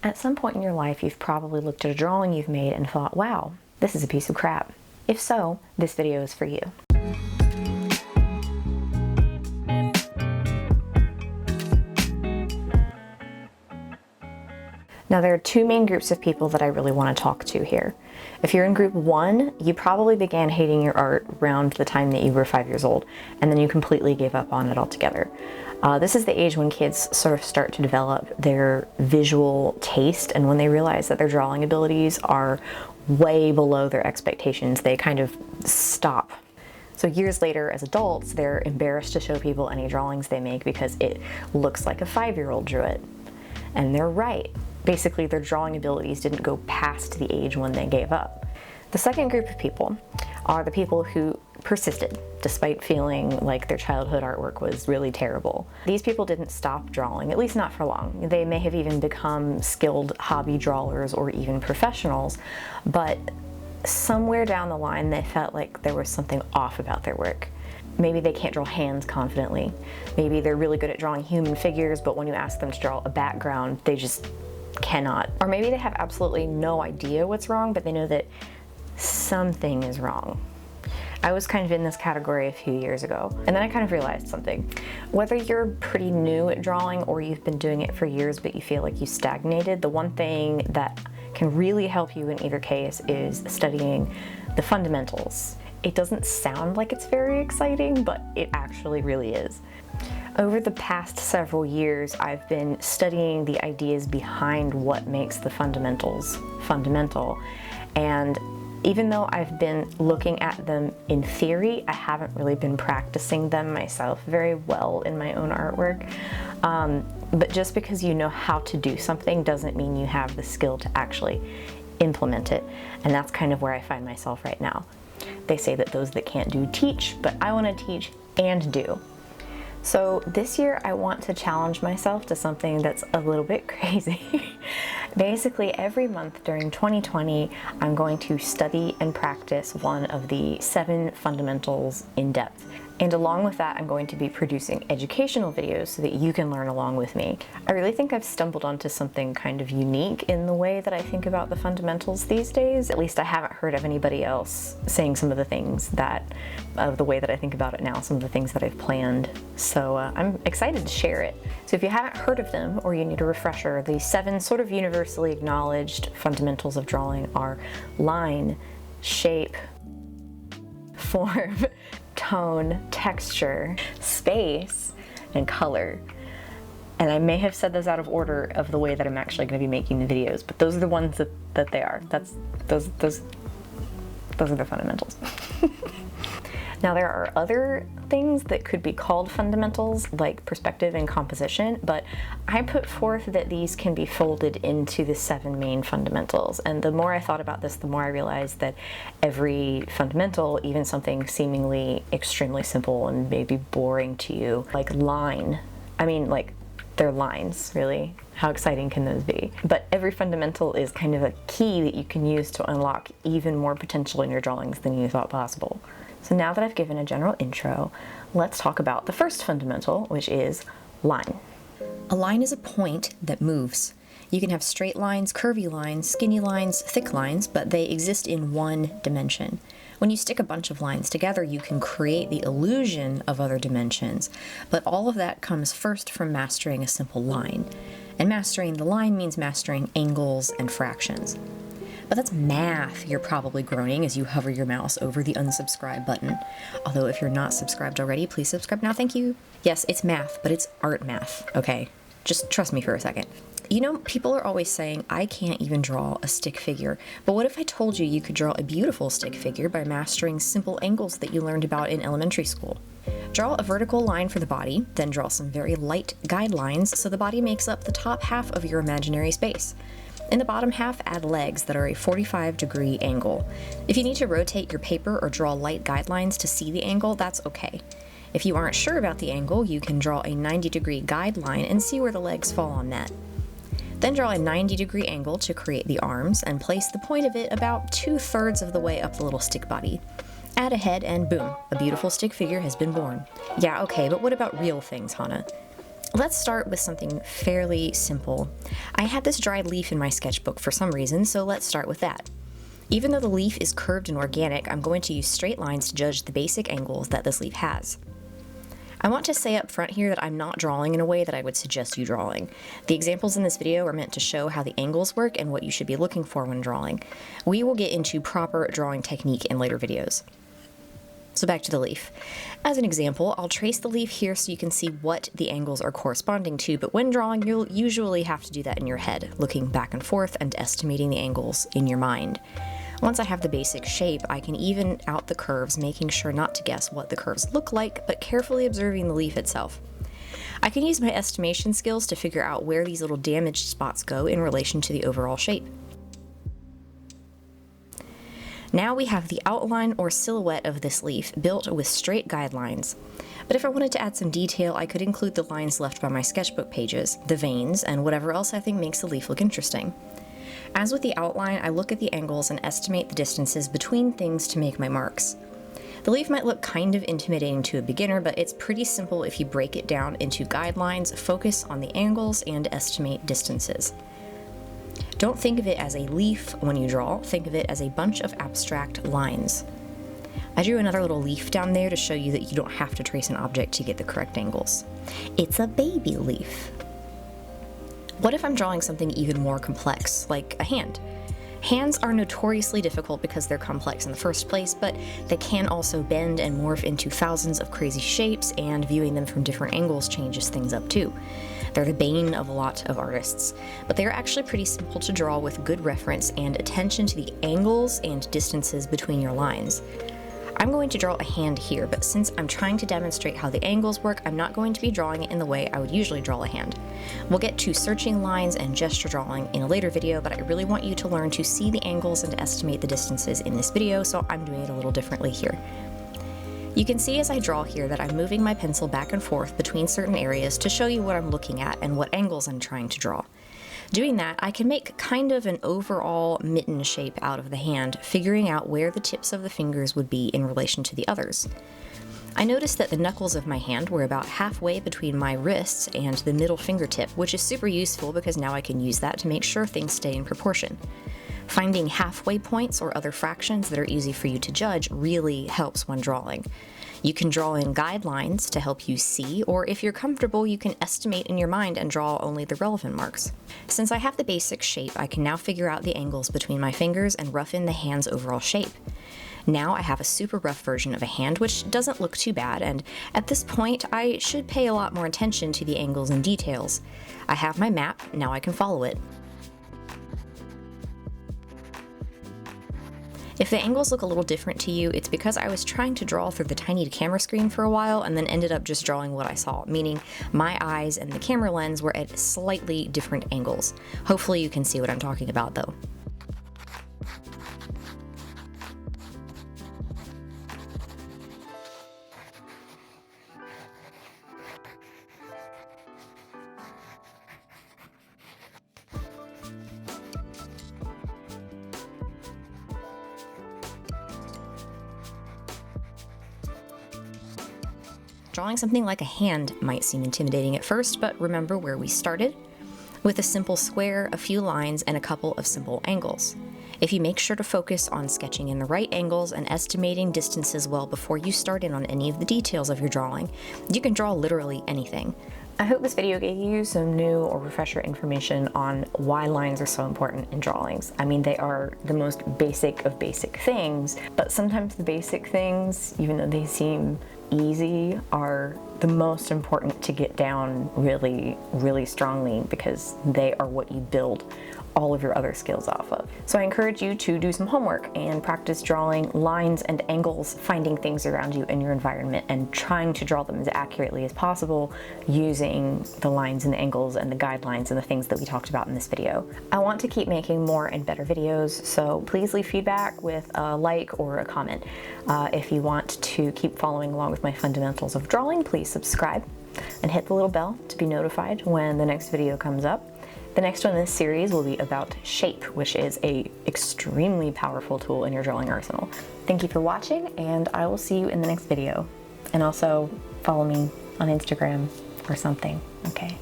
At some point in your life, you've probably looked at a drawing you've made and thought, wow, this is a piece of crap. If so, this video is for you. Now, there are two main groups of people that I really want to talk to here. If you're in group 1, you probably began hating your art around the time that you were 5 years old, and then you completely gave up on it altogether. This is the age when kids sort of start to develop their visual taste, and when they realize that their drawing abilities are way below their expectations, they kind of stop. So years later, as adults, they're embarrassed to show people any drawings they make because it looks like a 5-year-old drew it. And they're right. Basically, their drawing abilities didn't go past the age when they gave up. The second group of people are the people who persisted, despite feeling like their childhood artwork was really terrible. These people didn't stop drawing, at least not for long. They may have even become skilled hobby drawers or even professionals, but somewhere down the line they felt like there was something off about their work. Maybe they can't draw hands confidently. Maybe they're really good at drawing human figures, but when you ask them to draw a background, they just cannot. Or maybe they have absolutely no idea what's wrong, but they know that something is wrong. I was kind of in this category a few years ago, and then I kind of realized something. Whether you're pretty new at drawing or you've been doing it for years but you feel like you stagnated, the one thing that can really help you in either case is studying the fundamentals. It doesn't sound like it's very exciting, but it actually really is. Over the past several years, I've been studying the ideas behind what makes the fundamentals fundamental. And even though I've been looking at them in theory, I haven't really been practicing them myself very well in my own artwork. But just because you know how to do something doesn't mean you have the skill to actually implement it. And that's kind of where I find myself right now. They say that those that can't do teach, but I want to teach and do. So this year I want to challenge myself to something that's a little bit crazy. Basically, every month during 2020, I'm going to study and practice one of the 7 fundamentals in depth. And along with that, I'm going to be producing educational videos so that you can learn along with me. I really think I've stumbled onto something kind of unique in the way that I think about the fundamentals these days. At least I haven't heard of anybody else saying some of the things of the way that I think about it now, some of the things that I've planned. So I'm excited to share it. So if you haven't heard of them or you need a refresher, the 7 sort of universally acknowledged fundamentals of drawing are line, shape, form, tone, texture, space, and color. And I may have said those out of order of the way that I'm actually going to be making the videos, but those are the ones that they are. Those are the fundamentals. Now, there are other things that could be called fundamentals, like perspective and composition, but I put forth that these can be folded into the 7 main fundamentals. And the more I thought about this, the more I realized that every fundamental, even something seemingly extremely simple and maybe boring to you, like line, I mean, like, they're lines, really. How exciting can those be? But every fundamental is kind of a key that you can use to unlock even more potential in your drawings than you thought possible. So now that I've given a general intro, let's talk about the first fundamental, which is line. A line is a point that moves. You can have straight lines, curvy lines, skinny lines, thick lines, but they exist in one dimension. When you stick a bunch of lines together, you can create the illusion of other dimensions, but all of that comes first from mastering a simple line. And mastering the line means mastering angles and fractions. But that's math, you're probably groaning as you hover your mouse over the unsubscribe button. Although if you're not subscribed already, please subscribe now, thank you. Yes, it's math, but it's art math, okay? Just trust me for a second. You know, people are always saying, I can't even draw a stick figure. But what if I told you you could draw a beautiful stick figure by mastering simple angles that you learned about in elementary school? Draw a vertical line for the body, then draw some very light guidelines so the body makes up the top half of your imaginary space. In the bottom half, add legs that are a 45-degree angle. If you need to rotate your paper or draw light guidelines to see the angle, that's okay. If you aren't sure about the angle, you can draw a 90-degree guideline and see where the legs fall on that. Then draw a 90-degree angle to create the arms and place the point of it about 2/3 of the way up the little stick body. Add a head and boom, a beautiful stick figure has been born. Yeah, okay, but what about real things, Hannah? Let's start with something fairly simple. I had this dried leaf in my sketchbook for some reason, so let's start with that. Even though the leaf is curved and organic, I'm going to use straight lines to judge the basic angles that this leaf has. I want to say up front here that I'm not drawing in a way that I would suggest you drawing. The examples in this video are meant to show how the angles work and what you should be looking for when drawing. We will get into proper drawing technique in later videos. So back to the leaf. As an example, I'll trace the leaf here so you can see what the angles are corresponding to, but when drawing, you'll usually have to do that in your head, looking back and forth and estimating the angles in your mind. Once I have the basic shape, I can even out the curves, making sure not to guess what the curves look like, but carefully observing the leaf itself. I can use my estimation skills to figure out where these little damaged spots go in relation to the overall shape. Now we have the outline or silhouette of this leaf built with straight guidelines. But if I wanted to add some detail, I could include the lines left by my sketchbook pages, the veins, and whatever else I think makes the leaf look interesting. As with the outline, I look at the angles and estimate the distances between things to make my marks. The leaf might look kind of intimidating to a beginner, but it's pretty simple if you break it down into guidelines, focus on the angles, and estimate distances. Don't think of it as a leaf when you draw, think of it as a bunch of abstract lines. I drew another little leaf down there to show you that you don't have to trace an object to get the correct angles. It's a baby leaf. What if I'm drawing something even more complex, like a hand? Hands are notoriously difficult because they're complex in the first place, but they can also bend and morph into thousands of crazy shapes, and viewing them from different angles changes things up too. They're the bane of a lot of artists, but they are actually pretty simple to draw with good reference and attention to the angles and distances between your lines. I'm going to draw a hand here, but since I'm trying to demonstrate how the angles work, I'm not going to be drawing it in the way I would usually draw a hand. We'll get to searching lines and gesture drawing in a later video, but I really want you to learn to see the angles and estimate the distances in this video, so I'm doing it a little differently here. You can see as I draw here that I'm moving my pencil back and forth between certain areas to show you what I'm looking at and what angles I'm trying to draw. Doing that, I can make kind of an overall mitten shape out of the hand, figuring out where the tips of the fingers would be in relation to the others. I noticed that the knuckles of my hand were about halfway between my wrists and the middle fingertip, which is super useful because now I can use that to make sure things stay in proportion. Finding halfway points or other fractions that are easy for you to judge really helps when drawing. You can draw in guidelines to help you see, or if you're comfortable, you can estimate in your mind and draw only the relevant marks. Since I have the basic shape, I can now figure out the angles between my fingers and rough in the hand's overall shape. Now I have a super rough version of a hand, which doesn't look too bad, and at this point, I should pay a lot more attention to the angles and details. I have my map, now I can follow it. If the angles look a little different to you, it's because I was trying to draw through the tiny camera screen for a while and then ended up just drawing what I saw, meaning my eyes and the camera lens were at slightly different angles. Hopefully you can see what I'm talking about though. Drawing something like a hand might seem intimidating at first, but remember where we started, with a simple square, a few lines, and a couple of simple angles. If you make sure to focus on sketching in the right angles and estimating distances well before you start in on any of the details of your drawing, you can draw literally anything. I hope this video gave you some new or refresher information on why lines are so important in drawings. I mean, they are the most basic of basic things, but sometimes the basic things, even though they seem easy, are the most important to get down really, really strongly because they are what you build all of your other skills off of. So I encourage you to do some homework and practice drawing lines and angles, finding things around you in your environment and trying to draw them as accurately as possible using the lines and the angles and the guidelines and the things that we talked about in this video. I want to keep making more and better videos, so please leave feedback with a like or a comment. If you want to keep following along with my fundamentals of drawing, please subscribe and hit the little bell to be notified when the next video comes up. The next one in this series will be about shape, which is an extremely powerful tool in your drawing arsenal. Thank you for watching, and I will see you in the next video. And also follow me on Instagram or something. Okay.